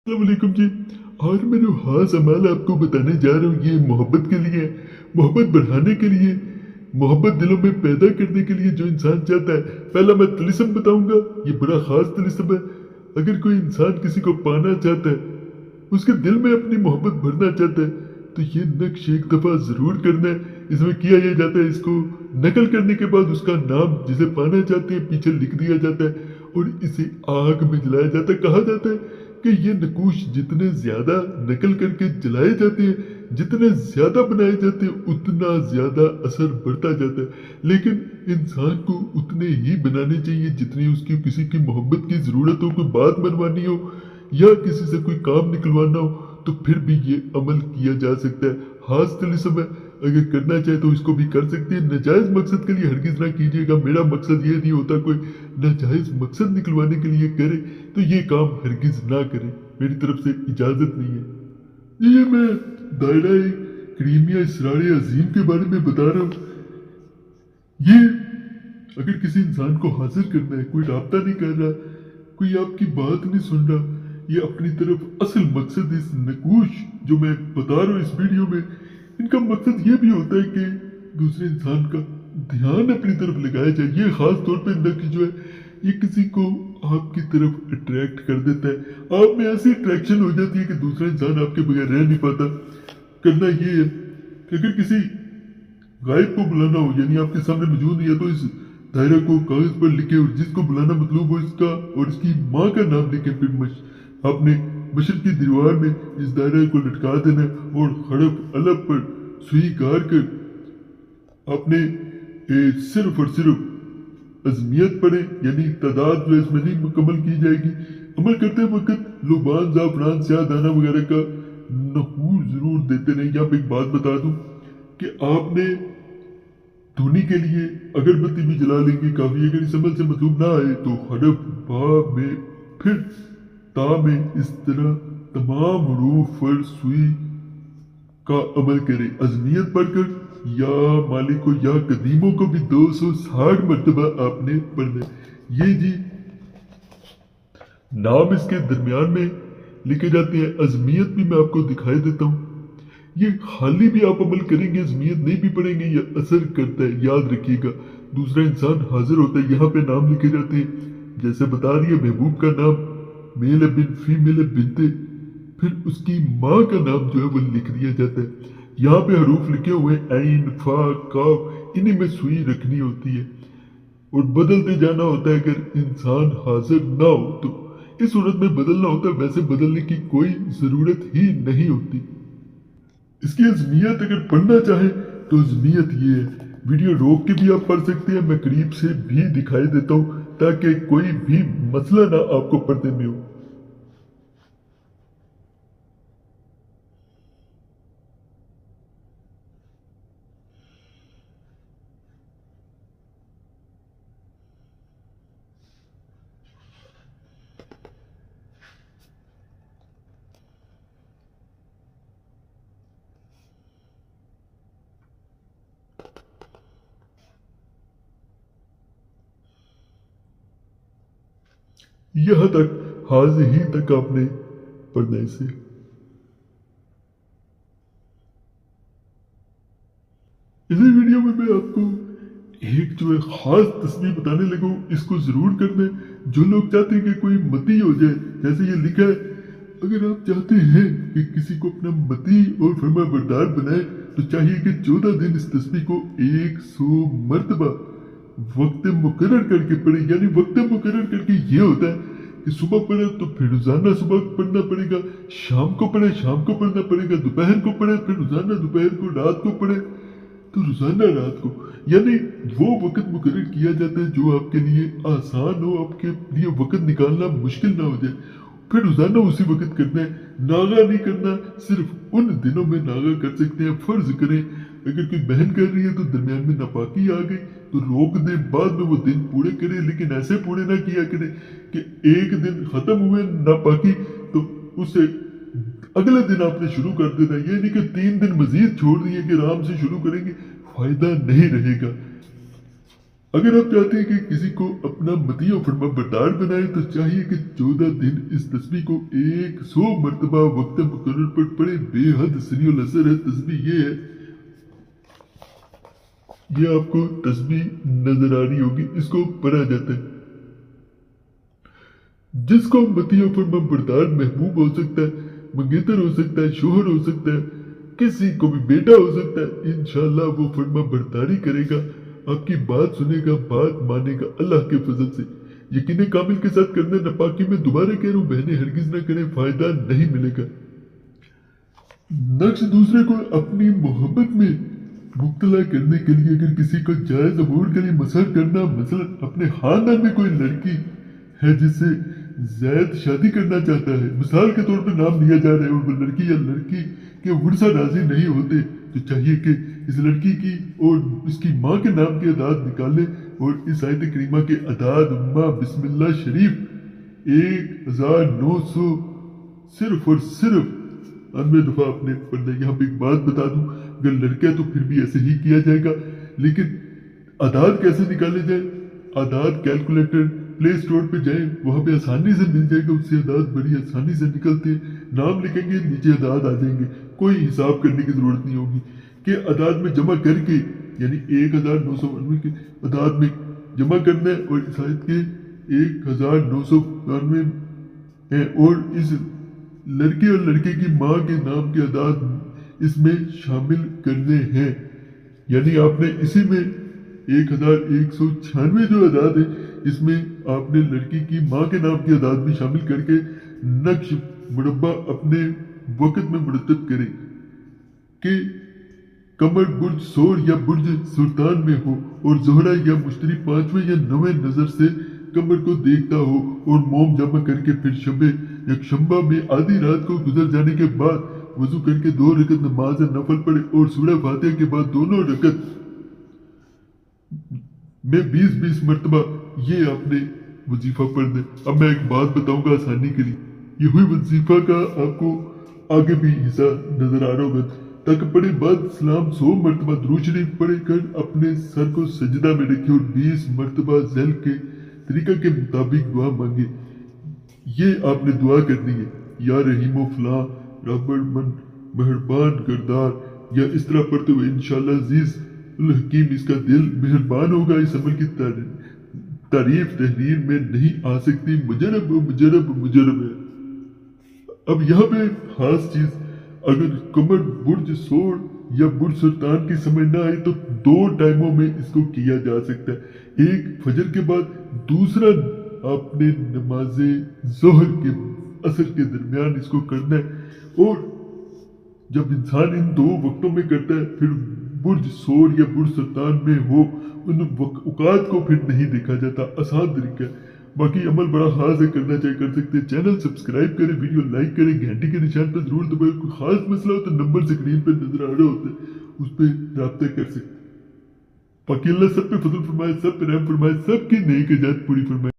वालेकुम जी। और मैं जो ख़ास अमल आपको बताने जा रहा हूँ ये मोहब्बत के लिए है। मोहब्बत बढ़ाने के लिए, मोहब्बत दिलों में पैदा करने के लिए जो इंसान चाहता है। पहला मैं तिलिस्म बताऊंगा, ये बड़ा ख़ास तिलिस्म है। अगर कोई इंसान किसी को पाना चाहता है, उसके दिल में अपनी मोहब्बत भरना चाहता है, तो ये नक्श एक दफ़ा ज़रूर करना है। इसमें किया यह जाता है, इसको नकल करने के बाद उसका नाम जिसे पाना चाहते हैं पीछे लिख दिया जाता है और इसे आग में जलाया जाता है। कहा जाता है कि ये नकूश जितने ज़्यादा नकल करके जलाए जाते हैं, जितने ज़्यादा बनाए जाते हैं, उतना ज़्यादा असर बढ़ता जाता है। लेकिन इंसान को उतने ही बनाने चाहिए जितनी उसकी किसी की मोहब्बत की ज़रूरत हो, कोई बात मनवानी हो या किसी से कोई काम निकलवाना हो, तो फिर भी ये अमल किया जा सकता है। हाथ तिलिस्म है, अगर करना चाहे तो इसको भी कर सकते हैं। नाजायज़ मकसद के लिए हरगिज़ ना कीजिएगा। मेरा मकसद ये नहीं होता कोई नाजायज़ मकसद निकलवाने के लिए करे तो ये काम हरगिज़ ना करें, मेरी तरफ से इजाज़त नहीं है। ये मैं दायरा क्रीमिया इसरार अजीम के बारे में बता रहा हूँ। ये अगर किसी इंसान को हासिल करना है, कोई राब्ता नहीं कर रहा, कोई आपकी बात नहीं सुन रहा, ये अपनी तरफ असल मकसद इस नकूश जो मैं बता रहा हूँ इस वीडियो में, इनका मकसद ये भी होता है कि दूसरे इंसान का ध्यान अपनी तरफ लगाया जाए। ये खास तौर पे नक्श जो है ये किसी को आपकी तरफ अट्रैक्ट कर देता है। आप में ऐसी अट्रैक्शन हो जाती है कि दूसरा इंसान आपके बगैर रह नहीं पाता। करना ये है कि अगर किसी गायब को बुलाना हो, यानी आपके सामने मौजूद नहीं है, तो इस दायरा को कागज पर लिखे और जिसको बुलाना मतलब हो इसका और इसकी माँ का नाम लिखे। फिर आपने मशरक की दीवार में इस दायरे को लटका देना और हड़प अलग पर सुई गार कर आपने सिर्फ और सिर्फ अजमियत पढ़े, यानी तादाद जो इसमें नहीं मुकम्मल की जाएगी। अमल करते वक्त लुबान, ज़ाफ़रान, स्याह दाना वगैरह का नहूर ज़रूर देते रहे। यहाँ पे एक बात बता दूं कि आपने धुनी के लिए अगरबत्ती भी जला लेंगे काफ़ी। अगर इस अमल से मतलब ना आए तो हड़प बा में फिर ता में इस तरह तमाम हरूफ पर सुई का अमल करें। अजमियत पढ़कर या मालिक को या कदीमों को भी 260 मरतबा आपने पढ़ना। ये जी नाम इसके दरमियान में लिखे जाते हैं। अजमियत भी मैं आपको दिखाई देता हूँ। ये खाली भी आप अमल करेंगे, अजमियत नहीं भी पढ़ेंगे, ये असर करता है। याद रखिएगा, दूसरा इंसान हाजिर होता है, यहाँ पे नाम लिखे जाते हैं। जैसे बता रही है महबूब का नाम मेल बिन फीमेल बिनते, फिर उसकी माँ का नाम जो है वो लिख दिया जाता है। यहाँ पे हरूफ लिखे हुए हैं ऐन फा काफ, इन्हीं में सुई रखनी होती है और बदलते जाना होता है। अगर इंसान हाजिर ना हो तो इस सूरत में बदलना होता है, वैसे बदलने की कोई ज़रूरत ही नहीं होती। इसकी अजमियत अगर पढ़ना चाहे तो अजमियत ये है। वीडियो रोक के भी आप पढ़ सकते हैं, मैं करीब से भी दिखाई देता हूँ ताकि कोई भी मसला ना आपको पढ़ने में हो। यहाँ तक हाज ही तक आपने पढ़ना है इसे। इसी वीडियो में मैं आपको एक जो है खास तस्वीर बताने लगा हूँ, इसको जरूर करना है। जो लोग चाहते हैं कि कोई मती हो जाए, जैसे ये लिखा है, अगर आप चाहते हैं कि किसी को अपना मती और फरमाबरदार बनाए तो चाहिए कि 14 दिन इस तस्वीर को 100 मरतबा वक्त मुकर्रर करके पढ़े। यानी वक्त मुकर्रर करके ये होता है कि सुबह पढ़े तो फिर रोजाना सुबह पढ़ना पड़ेगा, शाम को पढ़े शाम को पढ़ना पड़ेगा, दोपहर को पढ़े फिर रोजाना दोपहर को, रात को पढ़े तो रोजाना रात को। यानी वो वक्त मुकर्रर किया जाता है जो आपके लिए आसान हो, आपके लिए वक्त निकालना मुश्किल ना हो जाए, फिर रोजाना उसी वक्त करना है। नागा नहीं करना, सिर्फ उन दिनों में नागा कर सकते हैं। फर्ज करें अगर कोई बहन कर रही है तो दरमियान में नापाकी आ गई तो रोक दे, बाद में वो दिन पूरे करे, लेकिन ऐसे पूरे ना किया करे कि एक दिन खत्म हुए नापाकी तो उसे अगले दिन आपने शुरू कर देना। ये नहीं कि 3 दिन मजीद छोड़ दिए कि आराम से शुरू करेंगे, फायदा नहीं रहेगा। अगर आप चाहते हैं कि किसी को अपना मतीय फरमा बरदार बनाए तो चाहिए कि 14 दिन इस तस्बीह को 100 मरतबा वक्त मुकर्रर पर पढ़े। बेहद सरीउल असर है तस्बीह। ये है, ये आपको तस्बीह नजर आ रही होगी, इसको पढ़ा जाता है। जिसको मतीय फरमा बरदार महबूब हो सकता है, मंगेतर हो सकता है, शोहर हो सकता है, किसी को भी बेटा हो सकता है, इंशाअल्लाह वो फरमा बरदारी करेगा, आपकी बात सुनेगा, बात मानेगा अल्लाह के फजल से। यकीन कामिल के साथ करना नापाकी में दोबारा कह रहा हूं, बहनें हरगिज ना करें, फायदा नहीं मिलेगा। नक्श दूसरे को अपनी मोहब्बत में मुब्तला करने के लिए अगर किसी को जायज अमूर के लिए मसर करना, मसलन अपने खानदान में कोई लड़की है जिससे जैद शादी करना चाहता है, मिसाल के तौर पर नाम लिया जा रहा है, और वो लड़की या लड़की के वर्षा राजी नहीं होते, तो चाहिए कि इस लड़की की और इसकी माँ के नाम की अदाद निकाले और इस आयत करीमा के अदाद उम्मा बिस्मिल्लाह शरीफ 1900 सिर्फ और सिर्फ 90 दफा आपने पढ़ना। यहाँ पे एक बात बता दूं, अगर लड़का है तो फिर भी ऐसे ही किया जाएगा, लेकिन अदाद कैसे निकाले जाए? अदाद कैलकुलेटर प्ले स्टोर पे जाए, वहां पे आसानी से मिल जाएगा, उससे अदाद बड़ी आसानी से निकलते हैं। नाम लिखेंगे, नीचे अदाद आ जाएंगे, कोई हिसाब करने की जरूरत नहीं होगी कि अदाद में जमा करके, यानी 1999 के अदाद में जमा करना है और इस आयत के 1999 है, और इस लड़के और लड़के की माँ के नाम के अदाद इसमें शामिल करने हैं। यानी आपने इसी में 1196 जो अदाद है, इसमें आपने लड़की की माँ के नाम की अदाद भी शामिल करके नक्श मुरब्बा अपने वक्त में मुरतब करें कि कमर बुर्ज सोर या बुर्ज सुल्तान में हो और जोहरा या मुश्तरी 5वें या 9वें नजर से कमर को देखता हो, और मोम जमा करके फिर शबे यकशंबा में आधी रात को गुजर जाने के बाद वजू करके 2 रकत नमाज नफल पढ़े और सूरह फातिहा के बाद दोनों रकत में 20-20 मरतबा ये आपने वजीफा पढ़ दे। अब मैं एक बात बताऊंगा आसानी के लिए, ये हुई वजीफा का आपको आगे भी हिस्सा नजर आ रहा होगा। तक पढ़े बाद सलाम 100 मरतबा दुरूद शरीफ पढ़े कर अपने सर को सजदा में रखे और 20 मरतबा ज़ैल के तरीका के मुताबिक दुआ मांगे। ये आपने दुआ करनी है, या रहीमो फला रब्बल मन मेहरबान करदार, या इस तरह पढ़ते हुए इंशाअल्लाह अजीज हकीम इसका दिल मेहरबान होगा। इस अमल की तारीफ तहरीर में नहीं आ सकती, मुजरब मुजरब मुजरब है। अब यहाँ पे खास चीज, अगर कमर बुर्ज सोर या बुर्ज सुल्तान की समझ ना आए तो 2 टाइमों में इसको किया जा सकता है। एक फजर के बाद, दूसरा आपने नमाजे जोहर के असर के दरमियान इसको करना है। और जब इंसान इन 2 वक्तों में करता है, फिर बुर्ज सोर या बुर्ज सुल्तान में हो, उन औकात को फिर नहीं देखा जाता। आसान तरीका है, बाकी अमल बड़ा खास है, करना चाहिए कर सकते हैं। चैनल सब्सक्राइब करें, वीडियो लाइक करें, घंटी के निशान पर जरूर दबाएं। कोई खास मसला हो तो नंबर स्क्रीन पर नजर आ रहा होता है, उस पर रब्ता कर सकते हैं। बाकी अल्लाह सब पे फजल फरमाए, सब पे रहम फरमाए, सबकी नेक इजाजत पूरी फरमाए।